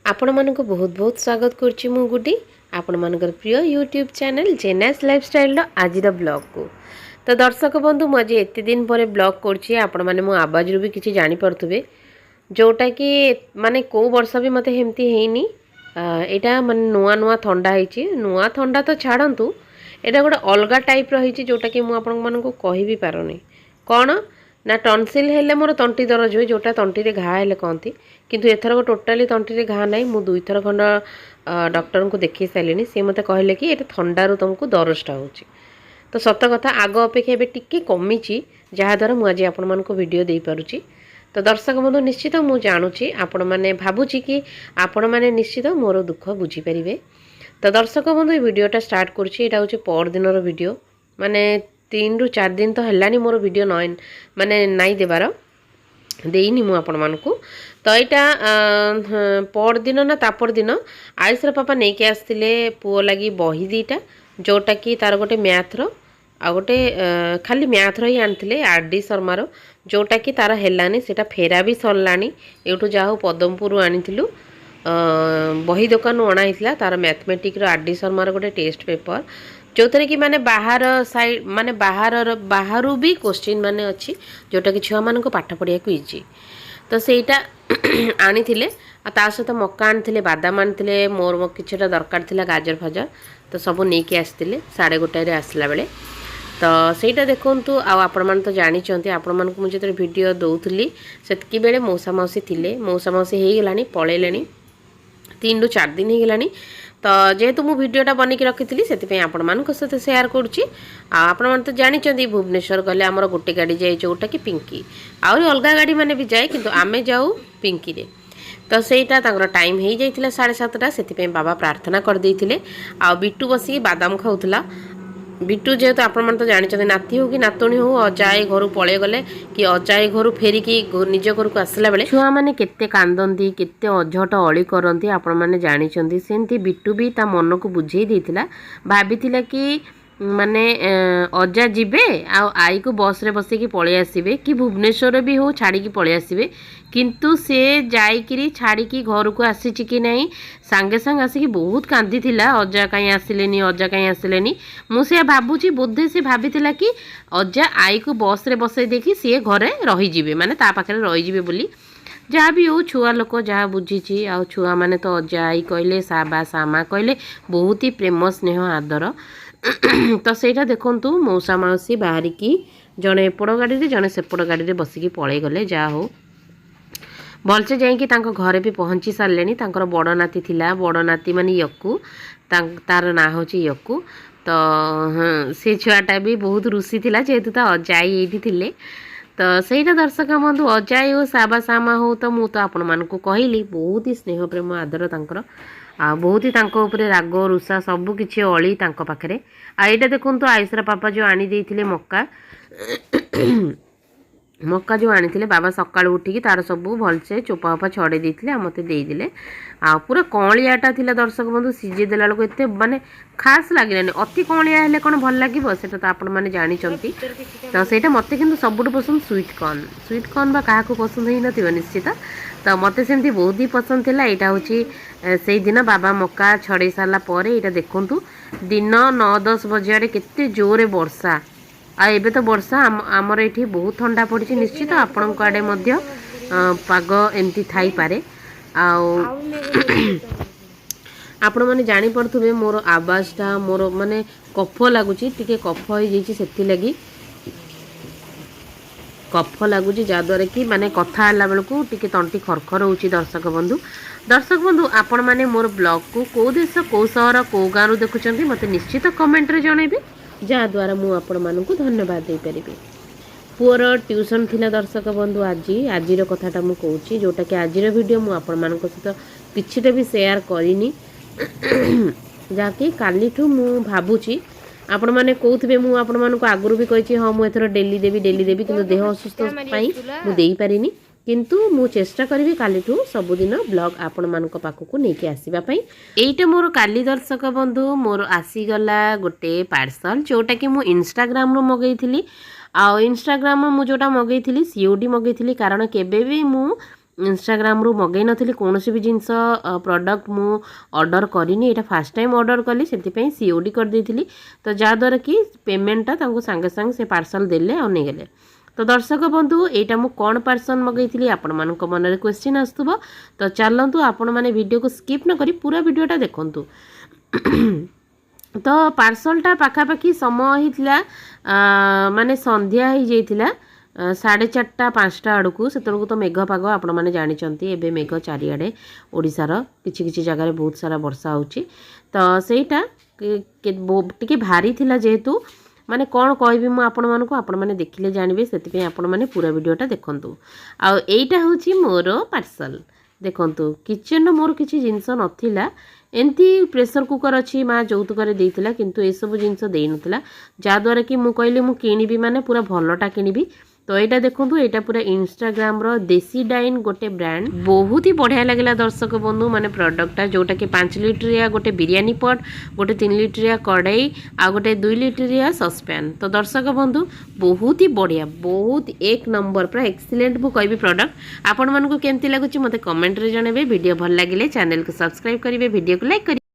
आपण मानक बहुत बहुत स्वागत करुच्ची मु गुडी आपण मानकर प्रिय यूट्यूब चैनल जेनास लाइफस्टाइल आज ब्लॉग को। तो दर्शक बंधु मुझे एत दिन पर ब्लॉग करुच्ची आपण माने मो आवाज रू भी किसी जानी पड़थुबे जोटा कि माने को वर्ष भी मते हेमती हेनी एटा माने नुआ नुआ थंडा हेची नुआ थंडा तो छाड़ंतु एटा गोटे अलग टाइप रही जोटा कि मु आपण मानकु कहि भी पारुनी कौन ना टनसिल हेले मोर तंटी दरज हुए जोटा तंटी रे घा हेले कहती किंतु एथरक टोटाली तंटी रे घा नाई मु दुई थर खंड डॉक्टर को देखी सारे सी मते कहले कि एटा थंडारू तुमको दरजटा होची। तो सत कथा आग अपेक्षा एबे टिके कमिची जहाँद्वारा मुझे आपण मानक वीडियो दे पारुची। तो दर्शक बंधु निश्चित मु जानुची आपण माने भाबुची कि आपण माने निश्चित मोर दुख बुझी परिबे। तो दर्शक बंधु वीडियोटा स्टार्ट करुची एटा होची पर दिनर वीडियो माने 3 ରୁ 4 दिन तो हेलानी मोर वीडियो नॉन माने नाई देबार देइनी मु आपण मानकु। तो यहाँ पर दिन ना तापर दिन आयुषर पापा नहीं के आसतिले पुओ लगी बही दीटा जोटा कि तार गोटे मैथ्र आ गोटे खाली मैथ्र ही आनी आरडी शर्मार जोटा कि तार हेलानी सेटा फेरा भी सरलानी एठू जाओ पदमपुर आनी बही दुकान अणाई तार मैथमेटिक्स आरडी शर्मार गोटे टेस्ट पेपर जो थे कि माने बाहर साइड माने बाहर भी क्वेश्चन माने अच्छी जोटा कि छुआ मान पाठ पढ़िया को इजी। तो सेटा आनी सहित मक्का आनी बादाम आनी मोर किछटा दरकार थिला गाजर फाजर तो सब नहीं कि आसते 1:30 आसला बेले। तो सेटा देखंतु आपण मान तो जानी आपण मान को मुझे वीडियो दौली से बेले मौसा मौसी थिले मौसा मौसी हो गलानी पलैले 3 ରୁ 4 दिन हो गलानी। तो जेहेतु मु वीडियोटा बनिक रखी से आपण मान सहित सेयार करुच्ची। आपण मैंने तो जानी भुवनेश्वर गले आमर गोटे गाड़ी जाए जोटा कि पिंकी आहरी अलग गाड़ी मैंने भी जाए किंतु आमे जाऊ पिंकी रे। तो सेटा टाइम हो जाइए 7:30 से बाबा प्रार्थना कर देइथिले। आ बिट्टू बसिक बादाम खाऊला बिट्टू जेहेतु आपण मैंने तो जानी नाती हो कि नातुणी हो अजाई घर पलि गले कि अजाई घर फेरिकी निज घर को आसला बेले छुआ मैंने केते कांदती केते अझट अली करती आपण मैंने जानी सेमती बिट्टू भी ता मन को बुझे देइथिला भाभी कि माने अजा जीवे आई को बस रे बसिकी पलि आसबे कि भुवनेश्वर भी हो छाड़ी पलि आसबे किंतु से जाइकिरी छाड़ी घर को आसी कि नहीं सांगे सांगे आसिकी बहुत कांदी थिला अजा कहीं आसिलेनी अजा कहीं आसिलेनी मुझे भावुची बोधे से भाभी कि अजा आई को बस रे बसई देखी सी घरे रहीजिवे माने ता पाखरे रहीजिवे बोली जहाँ भी हो छुआ लोक जहाँ बुझी आ छुआ मैंने तो अजा आई कहले साबा सामा कहले बहुत ही प्रेम स्नेह आदर। तो सेटा देखंतु मौसा मौसी बाहरिकी जड़े एपड़ गाड़ी जड़े सेपड़ गाड़ी बसिकी पलि गले जा हो भलसे जाइए घरे भी पहुँची सारे बड़ नाती थिला बड़ नाती माने यक्कू तार ना हूँ यक्कू। तो हाँ से छुआटा भी बहुत रुसी थिला जेहेतु ता अजाई ये थिले। तो सहीटा दर्शक बंधु अजाई हो साबा सामा हो तो मु तो आपण मानकु कहली बहुत ही स्नेह प्रेम आदर तांकर आ बहुत ही तांको ऊपर राग रुषा सबू किछि अली तांको पाखरे। आ एटा देखंतु आयुषरा पापा जो आनी देइथिले मक्का मक्का जो आनी थिले बाबा सकाळ उठिकी तार सबू भलसे चोपा होपा छड़े देइथिले आ मते देइदिले आ पूरा कणलियाटा थिला दर्शक बंधु सिजे देला लोक एते माने खास लागिलानी अति कणलिया हेले कोन भल लागिबो सेटा तो आपण माने जानि चंती। तो सेटा मते किंतु सबुठ पसंद स्वीट कॉर्न बा काहा को पसंद ही नथिबो निश्चित। तो मते सेमती बहुत ही पसंद थिला एटा होची से दिन बाबा मक्का छड़े सारा पर एटा देखंतु दिन 9-10 बजे केते जोरे वर्षा आ एबे तो वर्षा आमर एठी बहुत ठंडा पड़ी निश्चित आपण आड़े पाग एमती थाई पारे आपण मैंने जानी पड़े मोर आवाजटा मोर माने कफ लगुच टी कफ हो जाती लगी कफ लगुच जहाद्वारा कि माने कथा बेलू टी तंटी खरखर हो। दर्शक बंधु आपण मैंने मोर ब्लॉग को देश कौ सहर कौ गाँव देखुं मत निश्चित कमेंट रे जनइबे जहाद्वारा मु आपण मानकु धन्यवाद दे परिबे। पुअर ट्यूशन थिला दर्शक बंधु आज कथाटा मु कहूची जोटा कि आज वीडियो मु आपण मानक सहित किछिटा भी शेयर करिनी जाकि कालीठू मु भाबुची आपण माने कहउथिबे मु आपण मानकु आगुरु भी कहिची हां मु एथरो डेली देबी किंतु देह असुस्थ पई मु देई पारिनी किंतु मु चेष्टा करी कालीठू सबुदिन ब्लॉग आपण मानक पाखकु नेकी आसीबा पई। एइटा मोर काली दर्शक बंधु मोर आसीगला गोटे पार्सल जोटा कि मु इंस्टाग्राम रो मगैथिली आ इंस्टाग्राम मु जोटा मगैथिली सीओडी मगैथिली कारण केबे भी मु इंस्टाग्राम रू मगै नथिली कोनोसी भी जिंस प्रोडक्ट मु ऑर्डर करिनी एटा फर्स्ट टाइम ऑर्डर कली सेति सीओडी कर देथिली तो जा द्वारा कि पेमेंटटा तांको संगे संगे से पार्सल देले आ नै गेले। तो दर्शक बंधु एटा मु कौन पार्सल मगैथिली आपण मानको मनरे क्वेश्चन आस्तुबो तो चलंतु आपण माने वीडियो को स्किप न करी पूरा वीडियोटा देखंतु। तो पार्सलटा पाखापाखि समय हितला माने संध्या ही जाइथिला 4:30-5 आड़कू से तो मेघ पाग आपण मैंने जानते एवं मेघ चारिआडे ओडिशार किछि किछि जगह बहुत सारा वर्षा होची तो सेटा टिके भारी थिला जेहेतु माने कौन कहबी मु आपण मानकु आपण माने देखिले जानबे सेति आपण माने पूरा वीडियोटा देखंतु। आ एइटा होची मोर पार्सल देखंतु किचन मोर किछि जिंस नथिला एमती प्रेशर कुकर अच्छी माँ जौतुक देइथिला किंतु ए सब जिनस देई नथिला जा द्वारा कि मु कहली मु किनिबी माने पूरा भलोटा किनिबी। तो यहाँ देखूँ यहाँ पूरा इंस्टाग्राम रो देसी डाइन गोटे ब्रांड बहुत ही बढ़िया लगे दर्शक बंधु माने प्रोडक्टा जोटा कि 5 लिटरिया गोटे बिरियानी पट गोटे 3 लिटरिया कड़ाई आ गोटे 2 लिटरिया सस्पैन। तो दर्शक बंधु बहुत ही बढ़िया बहुत एक नंबर पूरा एक्सीलेंट मु कहबी प्रोडक्ट आपण मानकु केमती लागुची मते कमेंट रे जणेबे। वीडियो भल लागिले चैनल को सब्सक्राइब करिवे वीडियो को लाइक करिवे।